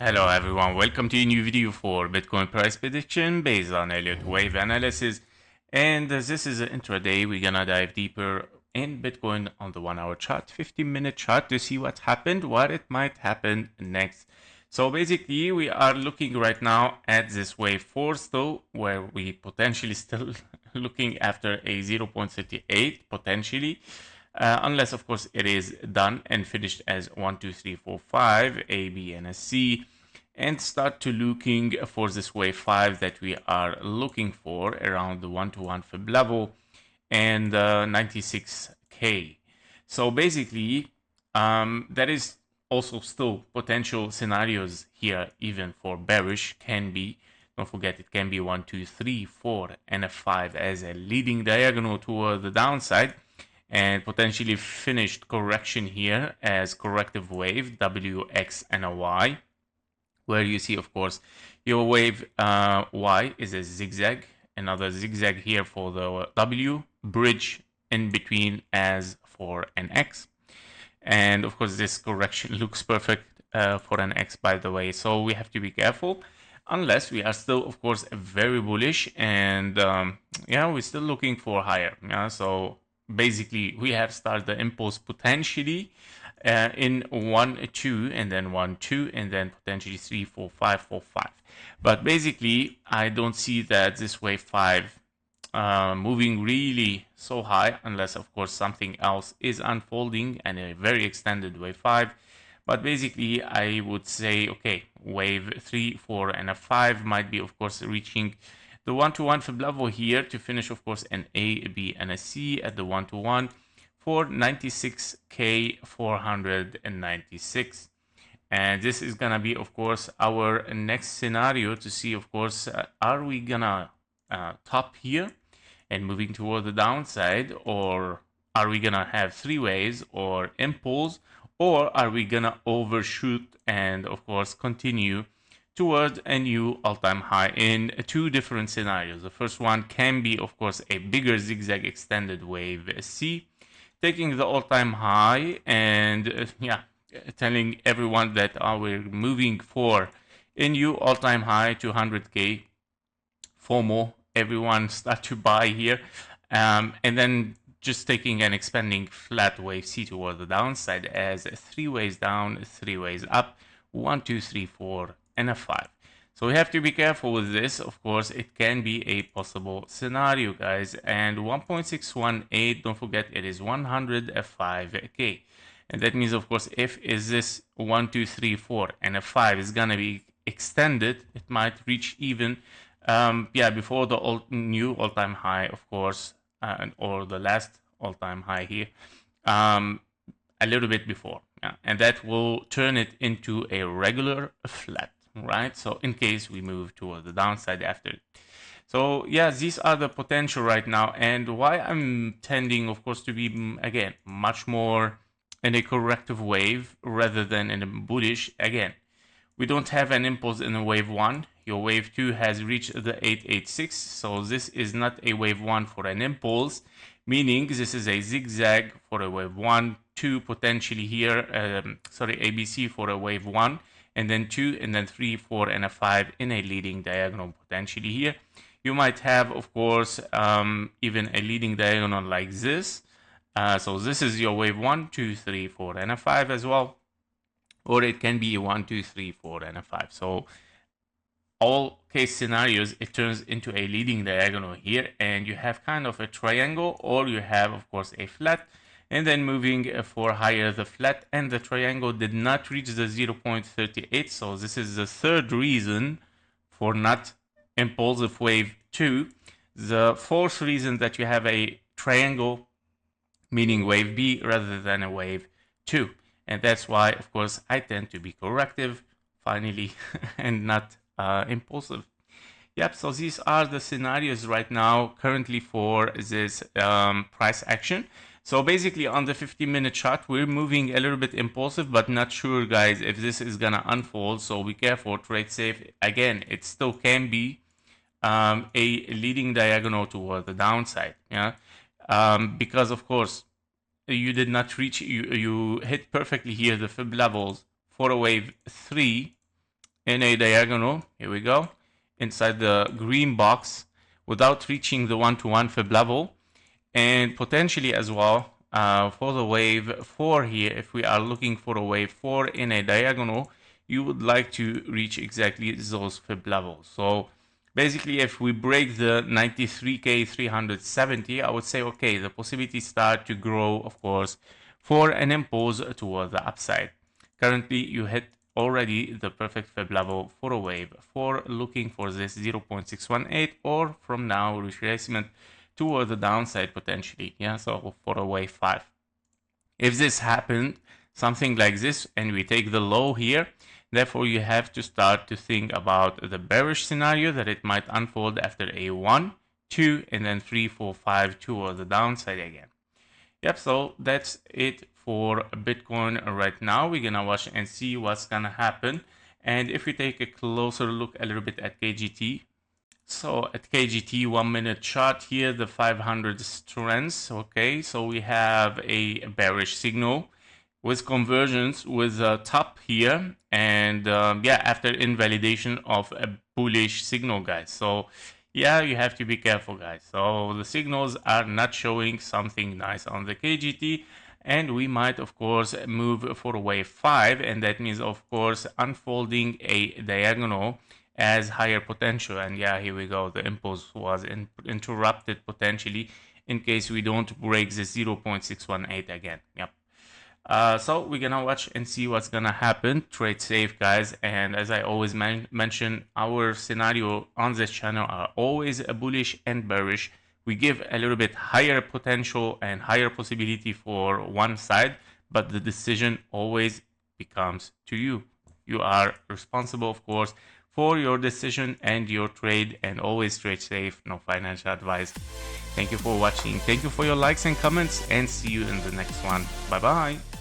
Hello everyone, welcome to a new video for Bitcoin price prediction based on Elliott wave analysis. And this is an intraday. We're gonna dive deeper in Bitcoin on the 1 hour chart, 15-minute chart to see what happened, what it might happen next. So basically we are looking right now at this wave 4 though, where we potentially still looking after a 0.38 potentially. Unless of course it is done and finished as 1 2 3 4 5 A, B, and a C, and start to looking for this wave 5 that we are looking for around the 1-to-1 fib level and 96k. So basically there is also still potential scenarios here, even for bearish. Can be, don't forget, it can be 1 2 3 4 and a 5 as a leading diagonal toward the downside, and potentially finished correction here as corrective wave W, X, and a Y, where you see, of course, your wave Y is a zigzag, another zigzag here for the W, bridge in between as for an X. And of course, this correction looks perfect for an X, by the way. So we have to be careful, unless we are still, of course, very bullish. And yeah, we're still looking for higher. Yeah, so basically, we have started the impulse potentially in 1 2 and then 1 2 and then potentially 3 4 5 4 5. But basically, I don't see that this wave 5 moving really so high, unless of course something else is unfolding and a very extended wave 5. But basically I would say, okay, wave 3 4 and a 5 might be of course reaching the 1-to-1 fib level here to finish of course an A, B, and a C at the 1-to-1 for 96k 496. And this is gonna be of course our next scenario to see, of course, are we gonna top here and moving toward the downside, or are we gonna have three ways or impulse, or are we gonna overshoot and of course continue toward a new all-time high? In two different scenarios, the first one can be of course a bigger zigzag extended wave C, taking the all-time high and yeah, telling everyone that we're moving for a new all-time high, 200k. FOMO, everyone start to buy here, and then just taking and expanding flat wave C toward the downside as three ways down, three ways up, 1 2 3 4 and a 5. So we have to be careful with this. Of course, it can be a possible scenario, guys. And 1.618, don't forget, it is 105k. And that means, of course, if is this 1 2 3 4 and a 5 is gonna be extended, it might reach even yeah, before the new all-time high, of course, or the last all-time high here, a little bit before, yeah, and that will turn it into a regular flat, right? So in case we move toward the downside after it. So yeah, these are the potential right now, and why I'm tending, of course, to be again much more in a corrective wave rather than in a bullish. Again, we don't have an impulse in a wave 1. Your wave 2 has reached the 886, so this is not a wave 1 for an impulse, meaning this is a zigzag for a wave 1, 2 potentially here, ABC for a wave 1, and then 2, and then 3, 4, and a 5 in a leading diagonal potentially here. You might have, of course, even a leading diagonal like this. So this is your wave 1, 2, 3, 4, and a 5 as well. Or it can be 1 2 3 4 and a 5. So all case scenarios, it turns into a leading diagonal here, and you have kind of a triangle, or you have of course a flat, and then moving for higher the flat, and the triangle did not reach the 0.38. So this is the third reason for not impulsive wave 2. The fourth reason that you have a triangle, meaning wave B rather than a wave 2. And that's why, of course, I tend to be corrective, finally, and not impulsive. Yep, so these are the scenarios right now currently for this price action. So basically on the 15-minute chart, we're moving a little bit impulsive, but not sure, guys, if this is gonna unfold. So be careful, trade safe. Again, it still can be a leading diagonal toward the downside, yeah, because of course you did not reach, you hit perfectly here the fib levels for a wave 3, in a diagonal, here we go, inside the green box without reaching the one-to-one fib level, and potentially as well for the wave 4 here, if we are looking for a wave 4 in a diagonal, you would like to reach exactly those fib levels. So basically, if we break the 93k 370, I would say, okay, the possibilities start to grow, of course, for an impulse toward the upside. Currently, you hit already the perfect fib level for a wave for looking for this 0.618, or from now retracement toward the downside potentially. Yeah, so for a wave 5. If this happened, something like this, and we take the low here, therefore you have to start to think about the bearish scenario that it might unfold after a 1, 2, and then 3, 4, 5 toward the downside again. Yep, so that's it for Bitcoin right now. We're gonna watch and see what's gonna happen. And if we take a closer look a little bit at KGT, so at KGT 1 minute chart here, the 500 strengths. Okay, so we have a bearish signal with convergence with a top here, and yeah, after invalidation of a bullish signal, guys. So yeah, you have to be careful, guys. So the signals are not showing something nice on the KGT, and we might of course move for a wave 5, and that means of course unfolding a diagonal as higher potential. And yeah, here we go, the impulse was interrupted potentially in case we don't break the 0.618 again. Yep. So we're gonna watch and see what's gonna happen. Trade safe, guys, and as I always mention, our scenario on this channel are always a bullish and bearish. We give a little bit higher potential and higher possibility for one side, but the decision always becomes to you. You are responsible, of course, for your decision and your trade, and always trade safe. No financial advice. Thank you for watching. Thank you for your likes and comments, and see you in the next one. Bye bye.